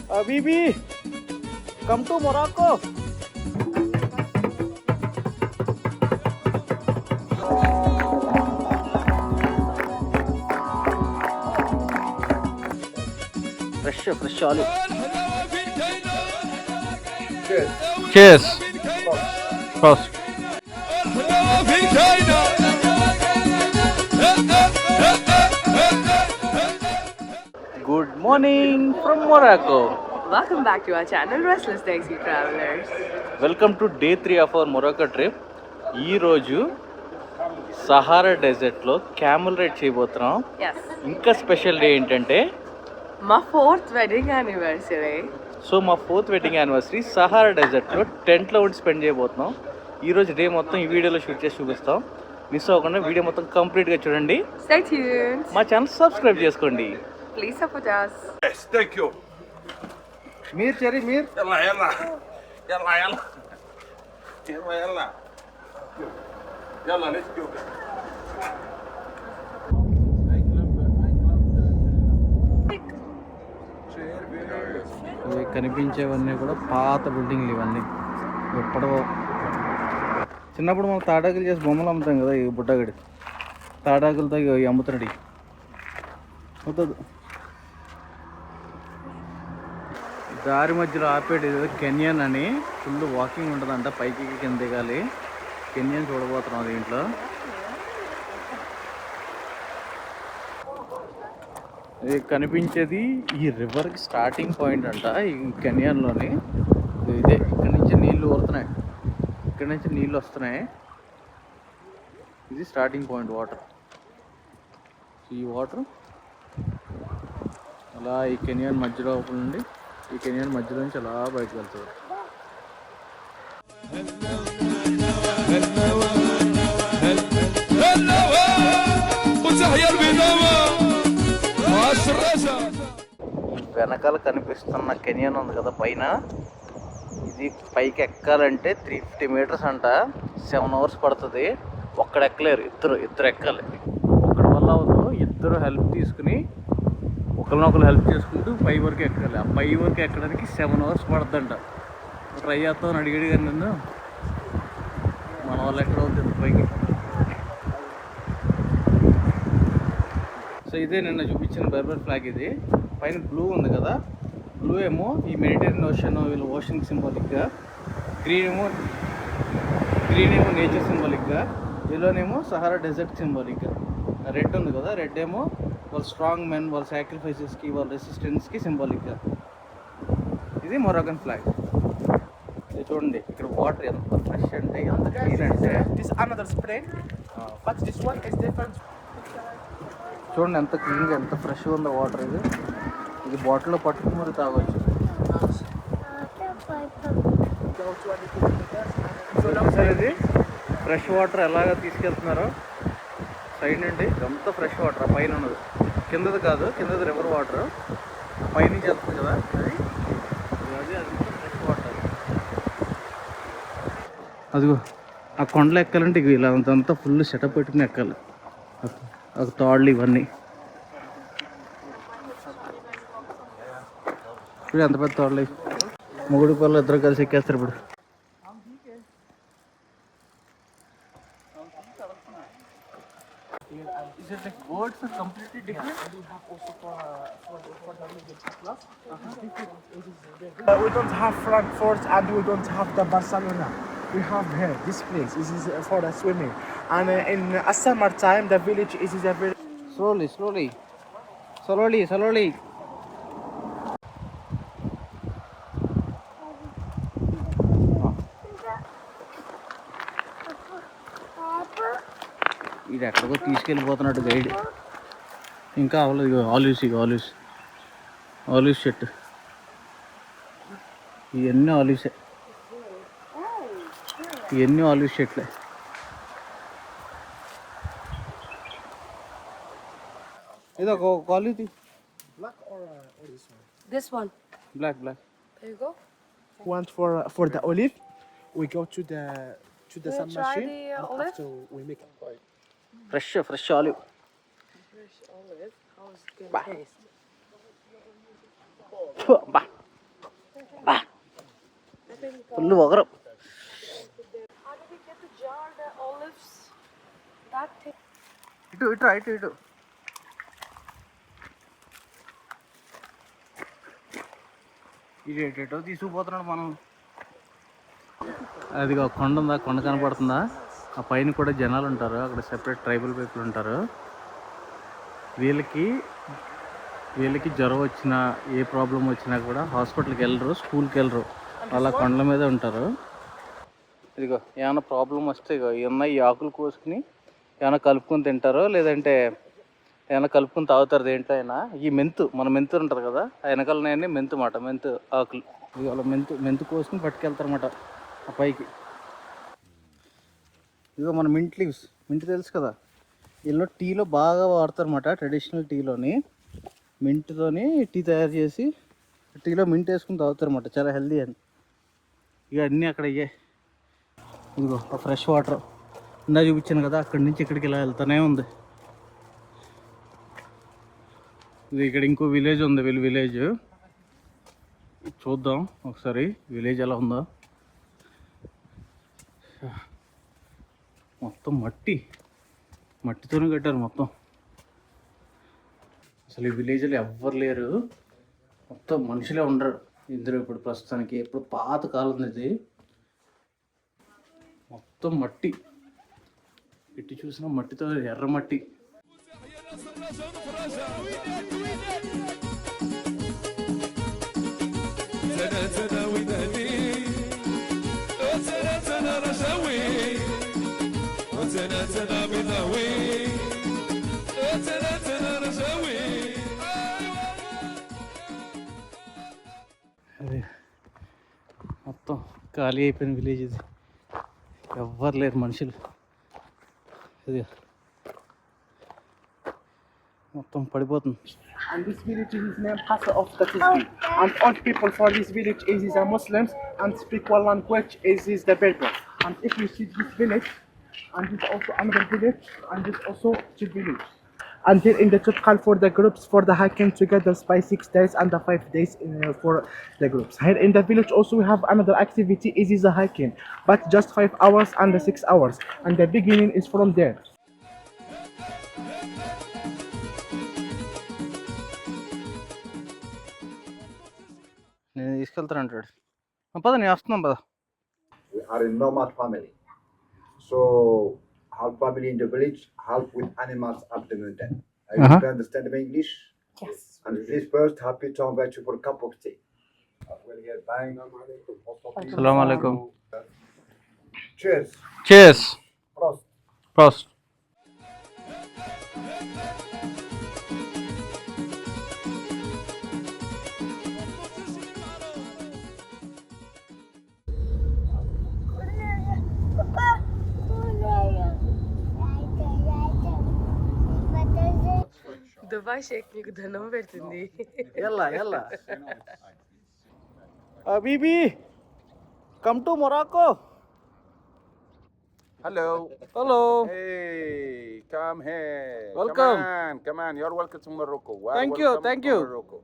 Habibi, come to Morocco. Fresh olive. Cheers. Cheers. Prost. Good morning from Morocco. Welcome back to our channel, Restless Daisy Travelers. Welcome to day 3 of our Morocco trip. ఈరోజు Sahara డెజర్ట్లో camel ride చేయబోతున్నాం. Yes, ఇంకా special day ఏంటంటే my 4th wedding anniversary. So మా 4th wedding anniversary Sahara డెజర్ట్లో టెంట్లో ఉండి spend చేయబోతున్నాం. ఈరోజు day మొత్తం ఈ వీడియోలో షూట్ చేసి చూపిస్తాం. మిస్ అవ్వకుండా వీడియో మొత్తం కంప్లీట్గా చూడండి. Stay tuned. మా ఛానల్ సబ్స్క్రైబ్ చేసుకోండి. Please support us. Yes, thank you. మీరు చెరీ మీరు يلا يلا يلا يلا يلا يلا يلا let's go. ఇవి కనిపించేవన్నీ కూడా పాత బిల్డింగ్లు ఇవన్నీ ఎప్పుడో చిన్నప్పుడు మనం తాటాకులు చేసి బొమ్మలు అమ్ముతాం కదా. ఈ బుడ్డగడి తాటాకులతో ఇవి అమ్ముతున్నాడు. అవుతుంది దారి మధ్యలో ఆపేది ఏదో కెన్యన్ అని. ఫుల్ వాకింగ్ ఉంటుందంట, పైకి కింద దిగాలి. కెన్యన్ చూడబోతున్నాం దీంట్లో. ఇది కనిపించేది ఈ రివర్కి స్టార్టింగ్ పాయింట్ అంట ఈ కెన్యన్లోని. ఇదే ఇక్కడ నుంచి నీళ్ళు ఊరుతున్నాయి, ఇక్కడ నుంచి నీళ్ళు వస్తున్నాయి. ఇది స్టార్టింగ్ పాయింట్ వాటర్. ఈ వాటర్ అలా ఈ కెన్యన్ మధ్యలో నుండి ఈ కెన్యన్ మధ్యలో నుంచి అలా బయటకు వెళ్తుంది. వెనకాల కనిపిస్తున్న కెన్యన్ ఉంది కదా పైన, ఇది పైకి ఎక్కాలంటే 350 మీటర్స్ అంట. 7 అవర్స్ పడుతుంది. ఒక్కడ ఎక్కలేరు, ఇద్దరు ఎక్కాలి. ఒక్కడి వల్ల అవ్వదు, ఇద్దరు హెల్ప్ తీసుకుని ఒకరినొకరు హెల్ప్ చేసుకుంటూ పై వరకు ఎక్కాలి. ఆ పై వరకు ఎక్కడానికి 7 అవర్స్ పడుతుందంట. ట్రై చేస్తామని అడిగాడు కానీ నన్ను, మన వాళ్ళు ఎక్కడ అవుతుంది పైకి. సో ఇదే నిన్న చూపించిన బెర్బర్ ఫ్లాగ్. ఇది పైన బ్లూ ఉంది కదా, బ్లూ ఏమో ఈ మెడిటరేనియన్ ఓషన్, వీళ్ళ ఓషన్కి సింబాలిక్గా, గ్రీన్ ఏమో నేచర్ సింబాలిక్గా, ఎల్లోనేమో సహారా డెజర్ట్ సింబాలిక్గా, రెడ్ ఉంది కదా, రెడ్ ఏమో వాళ్ళ స్ట్రాంగ్ మెన్, వాళ్ళ సాక్రిఫైసెస్కి, వాళ్ళ రెసిస్టెన్స్కి సింబాలిక్గా. ఇది మొరాకన్ ఫ్లాగ్. ఇది చూడండి, ఇక్కడ వాటర్ ఎంత ఫ్రెష్ అంటే ఎంత క్లీన్ అంటే. చూడండి ఎంత క్లీన్గా ఎంత ఫ్రెష్గా ఉందో వాటర్. ఇది బాటిల్లో పట్టుకుని మరి తాగొచ్చు. సార్ ఇది ఫ్రెష్ వాటర్ ఎలాగ తీసుకెళ్తున్నారో సైడ్ నుండి. ఇదంతా ఫ్రెష్ వాటర్, పైన ఉన్నది కిందది కాదు, కిందది రివర్ వాటర్, పైనుంచి వెళ్తుంది కదా అది అదంతా ఫ్రెష్ వాటర్. అదిగో ఆ కొండలు ఎక్కాలంటే ఇక ఇలా అంతా ఫుల్ సెటప్ పెట్టుకుని ఎక్కాలి. ఒక తాళ్ళు ఇవన్నీ. ఇప్పుడు ఎంత పెద్ద తాళ్ళు, మొగుడు పిల్లలు ఇద్దరు కలిసి ఎక్కేస్తారు ఇప్పుడు. Is it like words are completely different? We have also for the middle class. We don't have Frankfurt and we don't have the Barcelona. We have here this place. This is for the swimming. And in summer time, the village is a very Slowly. ఇది ఎక్కడికో తీసుకెళ్ళిపోతున్నాడు guide. ఇంకా అవ్వలేదు. Olives చెట్టు, ఇవన్నీ ఆలివ్సే, ఇవన్నీ olives చెట్లే. ఇది ఒక olive. black or this one. This one. Black. There you go. Want for the olive, we go to the Will sun you try machine. the and olive? after we make it. Fresh olive. Fresh olive. How is it Bye. gonna taste? బా full ఒకరు. ఇటు ఇటు ఇటు ఇటు ఇటు ఇటు ఇటు తీసుకుపోతున్నాడు మనం. అదిగో కొండ ఉందా, కొండ కనపడుతుందా? ఆ పైన కూడా జనాలు ఉంటారు, అక్కడ సెపరేట్ ట్రైబల్ పీపుల్ ఉంటారు. వీళ్ళకి జ్వరం వచ్చినా ఏ ప్రాబ్లం వచ్చినా కూడా హాస్పిటల్కి వెళ్ళరు, స్కూల్కి వెళ్ళరు, అలా కొండల మీద ఉంటారు. ఇదిగో ఏమైనా ప్రాబ్లం వస్తే ఇగో ఈ ఆకులు కోసుకుని ఏమైనా కలుపుకొని తింటారు, లేదంటే ఏమైనా కలుపుకొని తాగుతారు దేంట్లో అయినా. ఈ మన మెంతు ఉంటుంది కదా, ఆ వెనకాలనే మెంతు ఆకులు. ఇవాళ మెంతు కోసుకుని పట్టుకెళ్తారన్నమాట ఆ పైకి. ఇదిగో మన మింట్ తెలుసు కదా, వీళ్ళు టీలో బాగా వాడతారన్నమాట. ట్రెడిషనల్ టీలోని మింట్తోని టీ తయారు చేసి టీలో మింట్ వేసుకుని తాగుతారన్నమాట, చాలా హెల్దీ అని. ఇక అన్నీ అక్కడ అయ్యాయి. ఇదిగో ఆ ఫ్రెష్ వాటర్ ఇందా చూపించాను కదా, అక్కడి నుంచి ఇక్కడికి ఇలా వెళ్తానే ఉంది. ఇది ఇక్కడ ఇంకో విలేజ్ ఉంది, విలేజ్ చూద్దాం ఒకసారి విలేజ్ ఎలా ఉందో. మొత్తం మట్టితోనే కట్టారు మొత్తం. అసలు ఈ విలేజ్లో ఎవ్వరు లేరు, మొత్తం మనుషులే ఉండరు ఇందులో ఇప్పుడు ప్రస్తుతానికి. ఇప్పుడు పాత కాలం ఇది, మొత్తం మట్టి. ఇటు చూసినా మట్టితో, ఎర్రమట్టి. అదే మొత్తం ఖాళీ అయిపోయిన విలేజ్ ఇది, ఎవ్వరు లేరు మనుషులు. ఇది మొత్తం పడిపోతుంది. And this village is named Qasr of the Tisbi. And all people for this village is the Muslims and speak one language is the Berber. And if you see this village, and this also another village, and this also two village. And here in the Tutkal for the groups for the hiking together by 6 days and the 5 days for the groups. Here in the village also we have another activity is the hiking, but just 5 hours and the 6 hours. And the beginning is from there. నేను తీసుకెళ్తాను అంటాడు. పద నేను వస్తున్నాను పద. We are a nomad family. So half family in the village, half with animals up the mountain. Are you to understand my English? Yes. And please first, happy to invite you for a cup of tea. Well, here, bang. Assalamu alaikum. Cheers. Cheers. Prost. Prost. Dubai షేక్ మీకు దండం పెడుతుంది. Yalla. Bibi, come to Morocco. Hello. Hey, come here. Welcome. Come on. You're welcome to Morocco. Thank you. Morocco.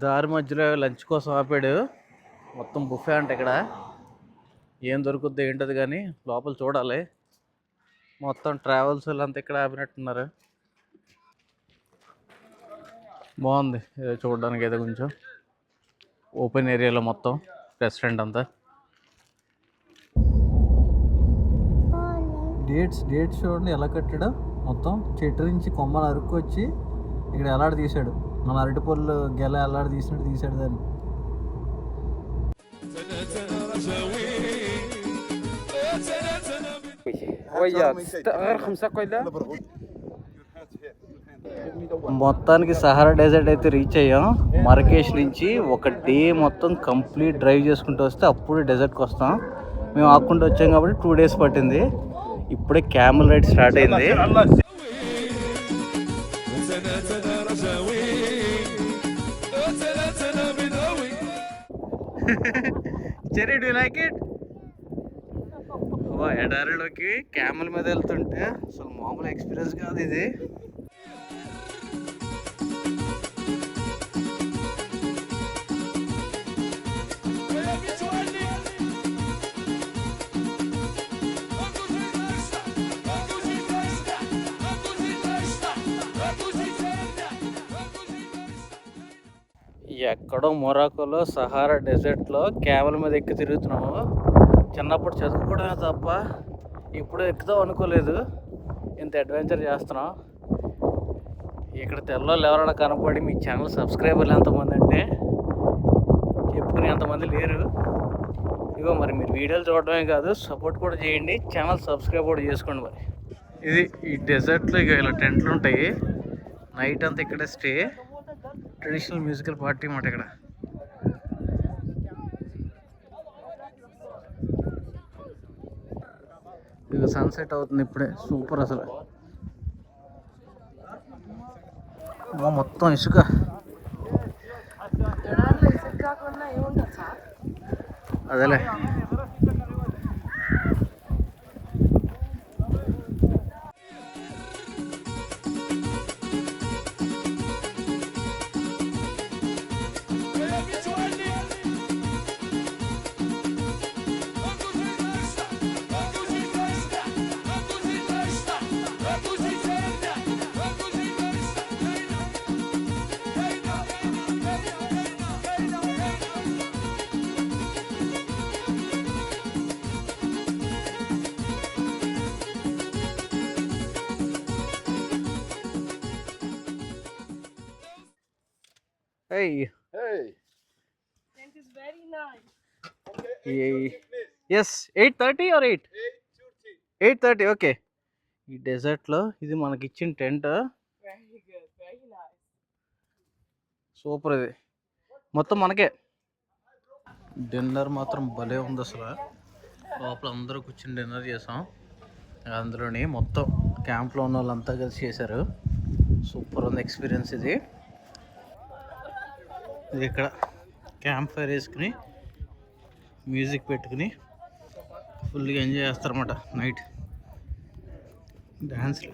దారి మధ్యలో lunch కోసం ఆపాడు. మొత్తం buffet అంట ఇక్కడ, ఏం దొరుకుద్ది ఏంటది కానీ లోపల చూడాలి. మొత్తం ట్రావెల్స్ వాళ్ళంతా ఇక్కడ ఆపినట్టున్నారు. బాగుంది ఏదో చూడడానికి, ఏదో కొంచెం ఓపెన్ ఏరియాలో మొత్తం రెస్టారెంట్ అంతా. డేట్స్ చూడండి ఎలా కట్టాడో, మొత్తం చెట్టు నుంచి కొమ్మలు అరుక్కొచ్చి ఇక్కడ ఎలాడ తీసాడు. మన అరటిపళ్ళు గెల ఎలాడ తీసాడు దాన్ని. మొత్తానికి సహారా డెజర్ట్ అయితే రీచ్ అయ్యాం. మరకేష్ నుంచి ఒక డే మొత్తం కంప్లీట్ డ్రైవ్ చేసుకుంటూ వస్తే అప్పుడు డెజర్ట్కి వస్తాం. మేము ఆక్కుంటూ వచ్చాం కాబట్టి 2 days పట్టింది. ఇప్పుడే క్యామెల్ రైడ్ స్టార్ట్ అయింది. చెరీ డూ లైక్ ఇట్? ఎడారిలోకి క్యామెల్ మీద వెళ్తుంటే అసలు మామూలు ఎక్స్పీరియన్స్ కాదు ఇది. ఎక్కడో మొరాకోలో సహారా డెజర్ట్లో క్యామెల్ మీద ఎక్కి తిరుగుతున్నాము. చిన్నప్పుడు చదువుకోవడమే తప్ప ఇప్పుడు ఎక్కుదాం అనుకోలేదు. ఇంత అడ్వెంచర్ చేస్తున్నాం. ఇక్కడ తెల్లలో ఎవరైనా కనపడి మీ ఛానల్ సబ్స్క్రైబర్లు ఎంతమంది అంటే చెప్పుకుని ఎంతమంది లేరు. ఇగో మరి మీరు వీడియోలు చూడడమే కాదు సపోర్ట్ కూడా చేయండి. ఛానల్ సబ్స్క్రైబ్ కూడా చేసుకోండి. మరి ఇది ఈ డెజర్ట్లో ఇక ఇలా టెంట్లు ఉంటాయి. నైట్ అంతా ఇక్కడే స్టే. ట్రెడిషనల్ మ్యూజికల్ పార్టీ అన్నమాట ఇక్కడ. ఇక సన్సెట్ అవుతుంది ఇప్పుడే. సూపర్ అసలు. మొత్తం ఇసుక. అదేలే. Hey. Hey. Tent is very nice. Yes, 8:30 or 8? 8:30. Okay. ఈ డెజర్ట్లో ఇది మనకి ఇచ్చిన tent. Very good, very nice. Super. ఇది మొత్తం మనకే. డిన్నర్ మాత్రం భలే ఉంది అసలు. లోపల అందరూ కూర్చొని డిన్నర్ చేసాం. అందులోని మొత్తం క్యాంప్లో ఉన్న వాళ్ళంతా కలిసి చేశారు. సూపర్ ఉంది ఎక్స్పీరియన్స్ ఇది. ఇది ఇక్కడ క్యాంప్ ఫైర్ వేసుకుని మ్యూజిక్ పెట్టుకుని ఫుల్గా ఎంజాయ్ చేస్తారన్నమాట నైట్. డ్యాన్స్లు.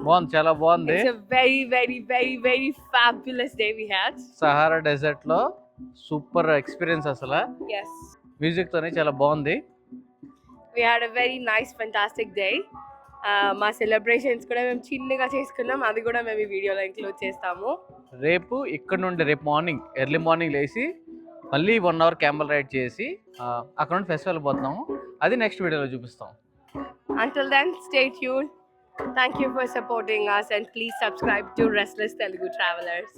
బాగుంది, చాలా బాగుంది. It's a very, very, very, very fabulous day we had. Sahara desert లో సూపర్ ఎక్స్పీరియన్స్ అసలు. Yes. మ్యూజిక్ తోనే చాలా బాగుంది. We had a very nice, fantastic day. మా సెలబ్రేషన్స్ కూడా మేము చిన్నగా చేసుకున్నాం. అది కూడా మేము ఈ వీడియోలో ఇంక్లూడ్ చేస్తాము. రేపు ఇక్కడ నుండి రేపు మార్నింగ్ ఎర్లీ మార్నింగ్ లేచి మళ్ళీ 1 hour క్యాంబల్ రైడ్ చేసి అక్కడ నుండి ఫెస్టివల్ పోతున్నాము. అది నెక్స్ట్ వీడియోలో చూపిస్తాం. Until then, stay tuned. Thank you for supporting us and please subscribe to Restless Telugu Travelers.